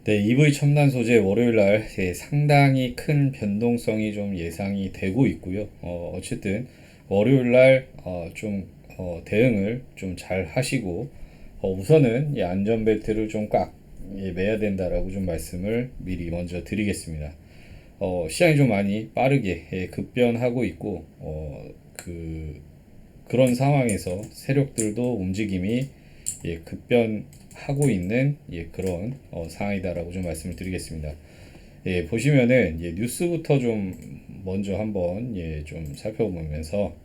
네, EV 첨단 소재 월요일 날 상당히 큰 변동성이 좀 예상이 되고 있고요. 어쨌든 월요일 날 대응을 좀 잘 하시고 우선은 이 안전벨트를 좀 꽉 매야 된다라고 좀 말씀을 미리 먼저 드리겠습니다. 시장이 좀 많이 빠르게 급변하고 있고 그런 상황에서 세력들도 움직임이 급변하고 있는 그런 상황이다라고 좀 말씀을 드리겠습니다. 보시면은 뉴스부터 좀 먼저 한번 좀 살펴보면서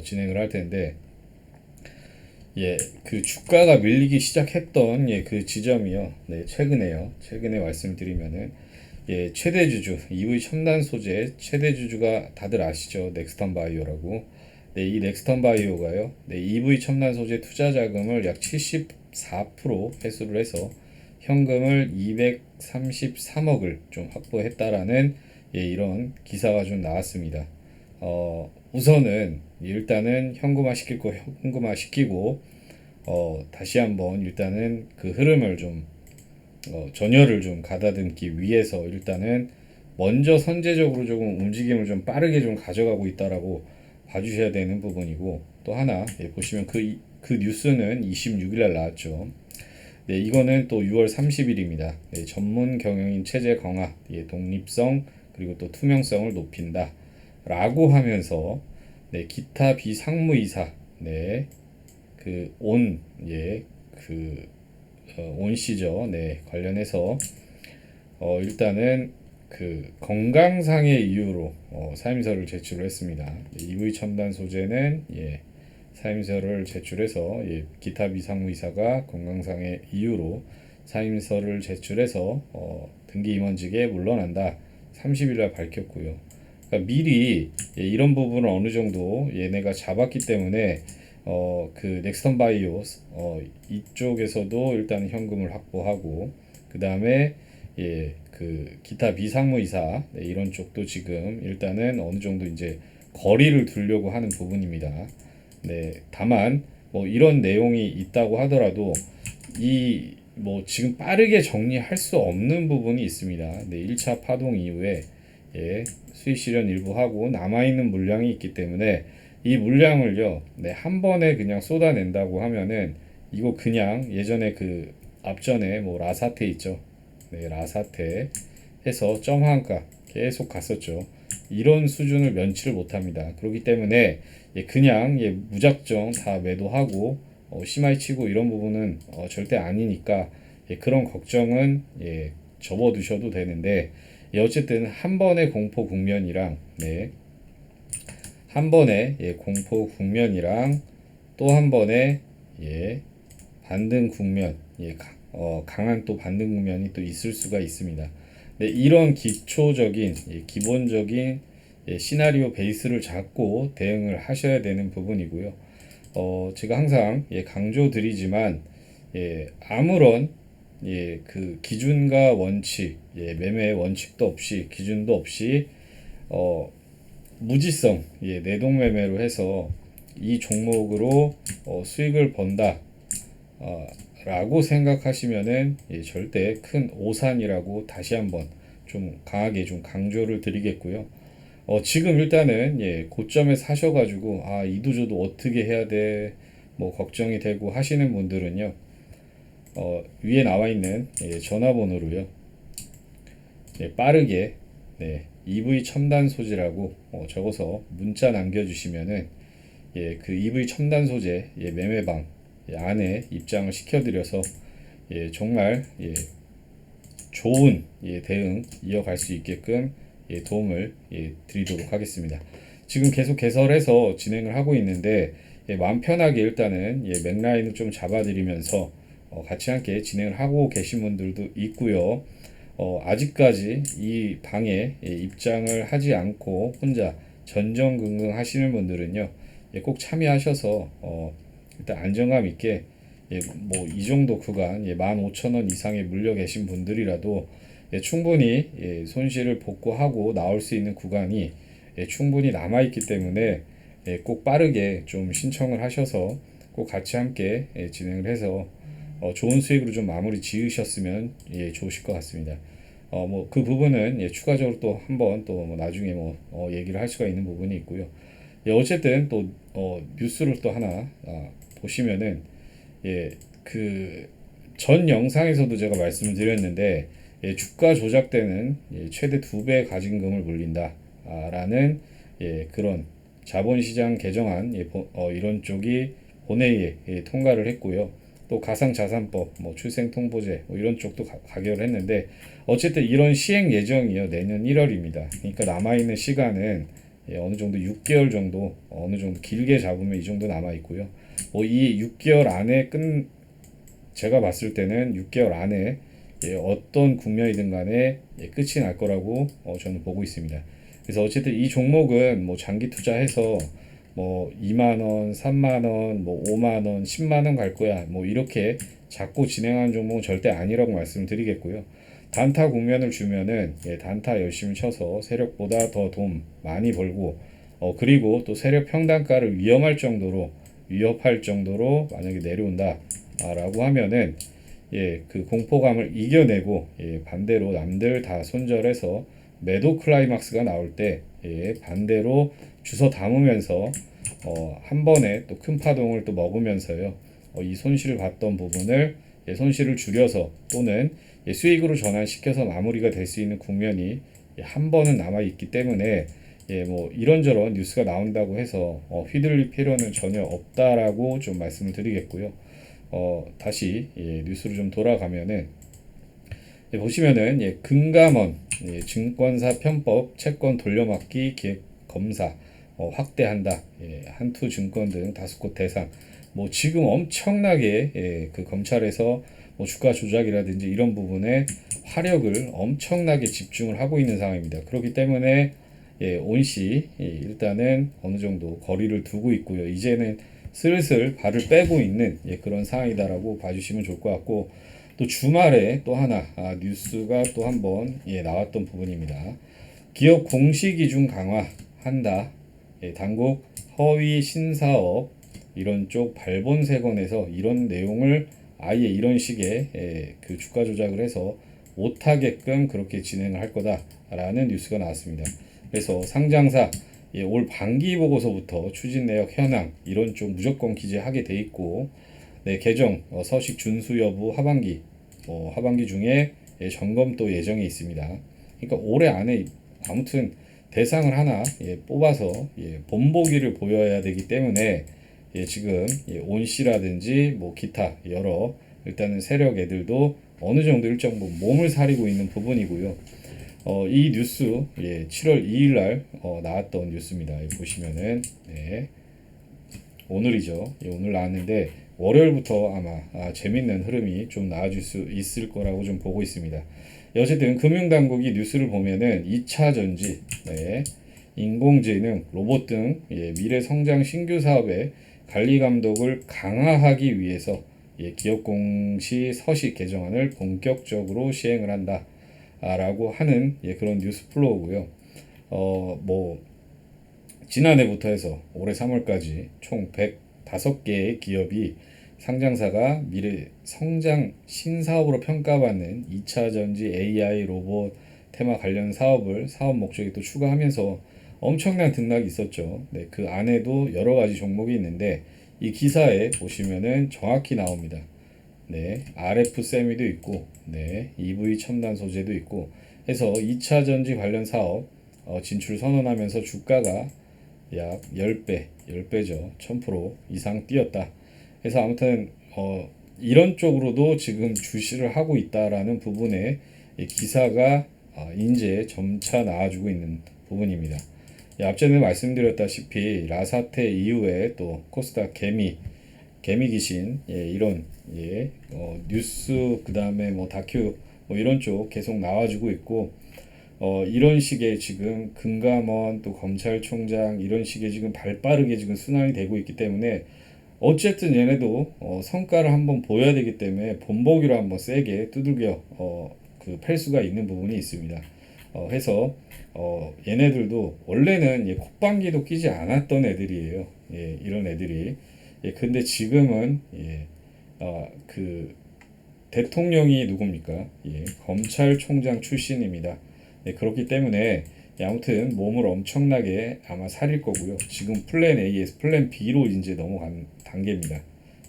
진행을 할 텐데 그 주가가 밀리기 시작했던 그 지점이요. 네, 최근에 말씀드리면은 최대 주주, EV 첨단 소재 최대 주주가 다들 아시죠? 넥스턴 바이오라고. 네, 이 넥스턴 바이오가요. 네, EV 첨단 소재 투자 자금을 약 74% 회수를 해서 현금을 233억을 좀 확보했다라는 이런 기사가 좀 나왔습니다. 우선은 일단은 현금화 시킬 거 현금화 시키고 다시 한번 일단은 그 흐름을 좀 전열을 좀 가다듬기 위해서 일단은 먼저 선제적으로 조금 움직임을 좀 빠르게 좀 가져가고 있다라고 봐주셔야 되는 부분이고 또 하나 보시면 그 뉴스는 26일 날 나왔죠. 네, 이거는 또 6월 30일입니다. 네, 전문 경영인 체제 강화, 독립성 그리고 또 투명성을 높인다 라고 하면서 네, 기타 비상무이사 네, 온, 온씨죠. 네, 관련해서 일단은 그 건강상의 이유로 사임서를 제출을 했습니다. EV 첨단 소재는 사임서를 제출해서 기타 비상무이사가 건강상의 이유로 사임서를 제출해서 등기 임원직에 물러난다. 30일날 밝혔고요. 그러니까 미리 이런 부분을 어느 정도 얘네가 잡았기 때문에 그 넥스턴 바이오 이쪽에서도 일단 현금을 확보하고 그 다음에 그 기타 비상무이사 이런 쪽도 지금 일단은 어느 정도 이제 거리를 두려고 하는 부분입니다. 네, 다만 뭐 이런 내용이 있다고 하더라도 이 뭐 지금 빠르게 정리할 수 없는 부분이 있습니다. 네, 1차 파동 이후에 수익 실현 일부 하고 남아 있는 물량이 있기 때문에 이 물량을요, 네, 한 번에 그냥 쏟아낸다고 하면은 이거 그냥 예전에 그 앞전에 뭐 라사태 있죠. 네, 라사태 해서 점한가 계속 갔었죠. 이런 수준을 면치를 못합니다. 그렇기 때문에 그냥 무작정 다 매도하고 심하게 치고 이런 부분은 절대 아니니까 그런 걱정은 접어두셔도 되는데 어쨌든 한 번의 공포 국면이랑 한 번의 공포 국면이랑 또 한 번의 반등 국면, 강한 또 반등 국면이 또 있을 수가 있습니다. 네, 이런 기초적인, 기본적인 시나리오 베이스를 잡고 대응을 하셔야 되는 부분이고요. 제가 항상 강조드리지만 아무런 그 기준과 원칙, 매매 원칙도 없이 기준도 없이 무지성, 내동매매로 해서 이 종목으로 수익을 번다 라고 생각하시면은 절대 큰 오산이라고 다시 한번 좀 강하게 좀 강조를 드리겠고요. 지금 일단은 고점에 사셔가지고 이도저도 어떻게 해야 돼 뭐 걱정이 되고 하시는 분들은요 위에 나와 있는 전화번호로요 빠르게 EV 첨단 소재라고 적어서 문자 남겨주시면은 그 EV 첨단 소재 매매방 안에 입장을 시켜드려서 정말 좋은 대응 이어갈 수 있게끔 도움을 드리도록 하겠습니다. 지금 계속 개설해서 진행을 하고 있는데 마음 편하게 일단은 맥라인을 좀 잡아드리면서 같이 함께 진행을 하고 계신 분들도 있고요. 아직까지 이 방에 입장을 하지 않고 혼자 전전긍긍 하시는 분들은요, 꼭 참여하셔서 일단 안정감 있게 뭐 이 정도 구간 15,000원 이상에 물려 계신 분들이라도 충분히 손실을 복구하고 나올 수 있는 구간이 충분히 남아 있기 때문에 꼭 빠르게 좀 신청을 하셔서 꼭 같이 함께 진행을 해서 좋은 수익으로 좀 마무리 지으셨으면 좋으실 것 같습니다. 뭐 그 부분은 추가적으로 또 한번 또 뭐 나중에 뭐 얘기를 할 수가 있는 부분이 있고요. 어쨌든 또 뉴스를 또 하나 보시면은 그 전 영상에서도 제가 말씀을 드렸는데 주가 조작 때는 최대 2배 가진금을 물린다라는 그런 자본시장 개정안 이런 쪽이 본회의에 통과를 했고요. 또 가상자산법, 뭐 출생통보제 이런 쪽도 가결을 했는데 어쨌든 이런 시행 예정이요 내년 1월입니다. 그러니까 남아 있는 시간은 어느 정도 6개월 정도 어느 정도 길게 잡으면 이 정도 남아 있고요. 뭐 이 6개월 안에 제가 봤을 때는 6개월 안에 어떤 국면이든 간에 끝이 날 거라고 저는 보고 있습니다. 그래서 어쨌든 이 종목은 뭐 장기 투자해서 뭐 2만 원, 3만 원, 뭐 5만 원, 10만 원 갈 거야. 뭐 이렇게 잡고 진행하는 종목은 절대 아니라고 말씀을 드리겠고요. 단타 국면을 주면은 단타 열심히 쳐서 세력보다 더 돈 많이 벌고 그리고 또 세력 평단가를 위협할 정도로 만약에 내려온다라고 하면은 그 공포감을 이겨내고 반대로 남들 다 손절해서 매도 클라이막스가 나올 때 반대로 주워 담으면서 한 번에 또 큰 파동을 또 먹으면서요. 이 손실을 봤던 부분을 손실을 줄여서 또는 수익으로 전환시켜서 마무리가 될 수 있는 국면이 한 번은 남아 있기 때문에 뭐 이런저런 뉴스가 나온다고 해서 휘둘릴 필요는 전혀 없다라고 좀 말씀을 드리겠고요. 다시 뉴스로 좀 돌아가면은 보시면은 금감원 증권사 편법 채권 돌려막기 기획 검사 확대한다. 한투 증권 등 5곳 대상 뭐 지금 엄청나게 그 검찰에서 뭐 주가 조작이라든지 이런 부분에 화력을 엄청나게 집중을 하고 있는 상황입니다. 그렇기 때문에 온시 일단은 어느 정도 거리를 두고 있고요. 이제는 슬슬 발을 빼고 있는 그런 상황이다라고 봐주시면 좋을 것 같고 또 주말에 또 하나 뉴스가 또 한번 나왔던 부분입니다. 기업 공시기준 강화한다. 당국 허위 신사업 이런 쪽 발본세건에서 이런 내용을 아예 이런 식의 그 주가 조작을 해서 못하게끔 그렇게 진행을 할 거다라는 뉴스가 나왔습니다. 그래서 상장사 올 반기 보고서부터 추진 내역 현황 이런 쪽 무조건 기재하게 돼 있고 개정 서식 준수 여부 하반기 중에 점검 또 예정이 있습니다. 그러니까 올해 안에 아무튼 대상을 하나 뽑아서 본보기를 보여야 되기 때문에 지금 온씨라든지 뭐 기타 여러 일단은 세력 애들도 어느 정도 일정 몸을 사리고 있는 부분이고요. 이 뉴스 7월 2일 날 나왔던 뉴스입니다. 보시면은 오늘이죠. 오늘 나왔는데 월요일부터 아마 재밌는 흐름이 좀 나아질 수 있을 거라고 좀 보고 있습니다. 어쨌든 금융당국이 뉴스를 보면은 2차 전지, 인공지능, 로봇 등 미래 성장 신규 사업의 관리 감독을 강화하기 위해서 기업 공시 서식 개정안을 본격적으로 시행을 한다라고 하는 그런 뉴스 플로우고요. 뭐 지난해부터 해서 올해 3월까지 총 105개의 기업이 상장사가 미래 성장 신사업으로 평가받는 2차 전지 AI 로봇 테마 관련 사업 목적이 또 추가하면서 엄청난 등락이 있었죠. 그 안에도 여러 가지 종목이 있는데 이 기사에 보시면은 정확히 나옵니다. RF 세미도 있고, EV 첨단 소재도 있고 해서 2차 전지 관련 사업 진출 선언하면서 주가가 약 10배죠. 1000% 이상 뛰었다. 그래서 아무튼 이런 쪽으로도 지금 주시를 하고 있다라는 부분에 기사가 이제 점차 나와주고 있는 부분입니다. 앞전에 말씀드렸다시피 라사태 이후에 또 코스닥 개미 귀신 이런 뉴스 그다음에 뭐 다큐 뭐 이런 쪽 계속 나와주고 있고 이런 식의 지금 금감원 또 검찰총장 이런 식의 지금 발빠르게 지금 순환이 되고 있기 때문에 어쨌든 얘네도 성과를 한번 보여야 되기 때문에 본보기로 한번 세게 두들겨 팰 수가 있는 부분이 있습니다. 해서 얘네들도 원래는 콧방귀도 끼지 않았던 애들이에요. 이런 애들이. 근데 지금은 그 대통령이 누굽니까? 예, 검찰총장 출신입니다. 예, 그렇기 때문에 아무튼 몸을 엄청나게 아마 살릴 거고요. 지금 플랜 A에서 플랜 B로 이제 넘어간 단계입니다.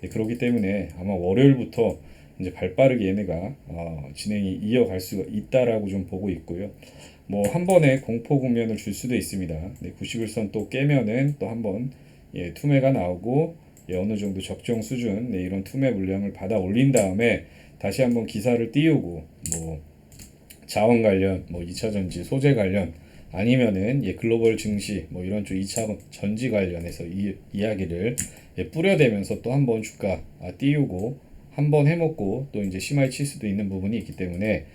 예, 그렇기 때문에 아마 월요일부터 이제 발빠르게 얘네가 진행이 이어갈 수가 있다라고 좀 보고 있고요. 뭐 한 번에 공포 국면을 줄 수도 있습니다. 네, 91선 또 깨면은 또 한 번 투매가 나오고 어느 정도 적정 수준 이런 투매 물량을 받아 올린 다음에 다시 한번 기사를 띄우고 뭐 자원 관련, 뭐 2차 전지, 소재 관련 아니면은 글로벌 증시 뭐 이런 쪽 2차 전지 관련해서 이야기를 뿌려대면서 또 한 번 주가 띄우고 한 번 해먹고 또 이제 심하게 칠 수도 있는 부분이 있기 때문에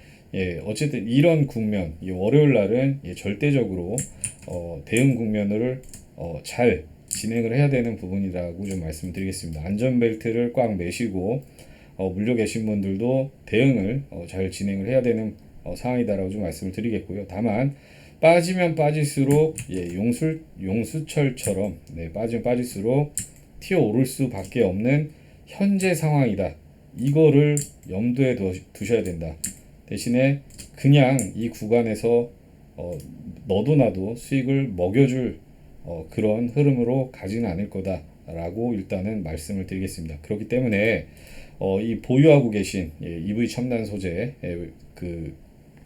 어쨌든 이런 국면 월요일 날은 절대적으로 대응 국면을 잘 진행을 해야 되는 부분이라고 좀 말씀드리겠습니다. 안전벨트를 꽉 매시고 물려 계신 분들도 대응을 잘 진행을 해야 되는 상황이다라고 좀 말씀을 드리겠고요. 다만 빠지면 빠질수록 용수철처럼 빠지면 빠질수록 튀어 오를 수밖에 없는 현재 상황이다. 이거를 염두에 두셔야 된다. 대신에 그냥 이 구간에서 너도 나도 수익을 먹여줄 그런 흐름으로 가지는 않을 거다라고 일단은 말씀을 드리겠습니다. 그렇기 때문에 이 보유하고 계신 EV 첨단 소재 그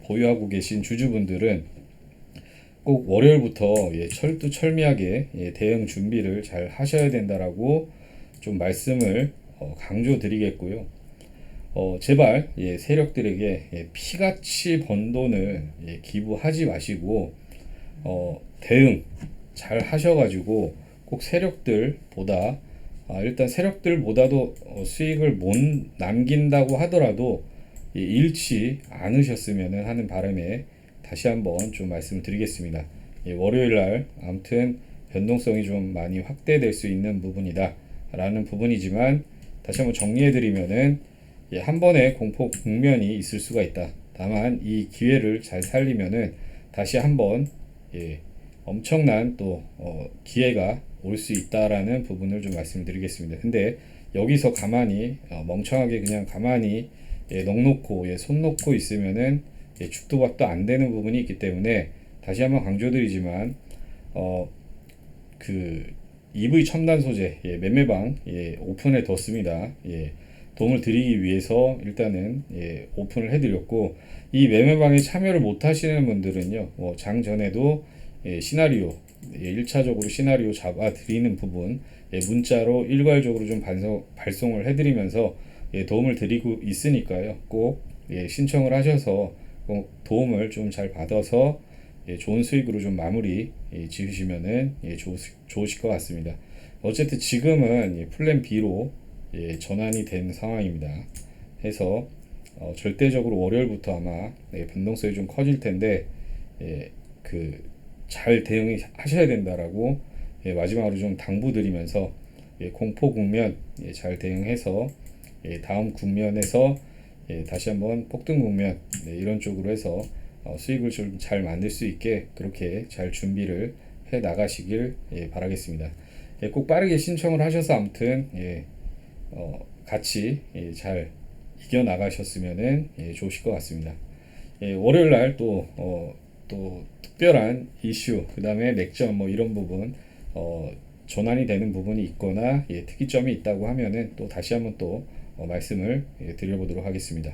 보유하고 계신 주주분들은 꼭 월요일부터 철두철미하게 대응 준비를 잘 하셔야 된다라고 좀 말씀을 강조드리겠고요. 제발 세력들에게 피같이 번 돈을 기부하지 마시고 대응 잘 하셔가지고 꼭 세력들보다 일단 세력들보다도 수익을 못 남긴다고 하더라도 잃지 않으셨으면 하는 바람에 다시 한번 좀 말씀을 드리겠습니다. 월요일 날 아무튼 변동성이 좀 많이 확대될 수 있는 부분이다 라는 부분이지만 다시 한번 정리해 드리면은 한 번에 공포 국면이 있을 수가 있다. 다만 이 기회를 잘 살리면은 다시 한번 엄청난 또 기회가 올 수 있다라는 부분을 좀 말씀드리겠습니다. 근데 여기서 가만히 멍청하게 그냥 가만히 넋놓고 손 놓고 있으면은 죽도 밥도 안 되는 부분이 있기 때문에 다시 한번 강조드리지만 그 EV 첨단 소재 매매방 오픈해 뒀습니다. 도움을 드리기 위해서 일단은 오픈을 해드렸고 이 매매방에 참여를 못 하시는 분들은요 장 전에도 시나리오 1차적으로 시나리오 잡아 드리는 부분 문자로 일괄적으로 좀 발송을 해드리면서 도움을 드리고 있으니까요 꼭 신청을 하셔서 꼭 도움을 좀 잘 받아서 좋은 수익으로 좀 마무리 지으시면은 좋으실 것 같습니다. 어쨌든 지금은 플랜 B로 전환이 된 상황입니다. 해서 절대적으로 월요일부터 아마 변동성이 좀 커질 텐데 그 잘 대응하셔야 된다라고 마지막으로 좀 당부드리면서 공포 국면 잘 대응해서 다음 국면에서 다시 한번 폭등 국면 이런 쪽으로 해서 수익을 좀 잘 만들 수 있게 그렇게 잘 준비를 해 나가시길 바라겠습니다. 꼭 빠르게 신청을 하셔서 아무튼 같이 잘 이겨 나가셨으면은 좋으실 것 같습니다. 월요일 날 또 특별한 이슈, 그 다음에 맥점 뭐 이런 부분 전환이 되는 부분이 있거나 특이점이 있다고 하면은 또 다시 한번 또 말씀을 드려보도록 하겠습니다.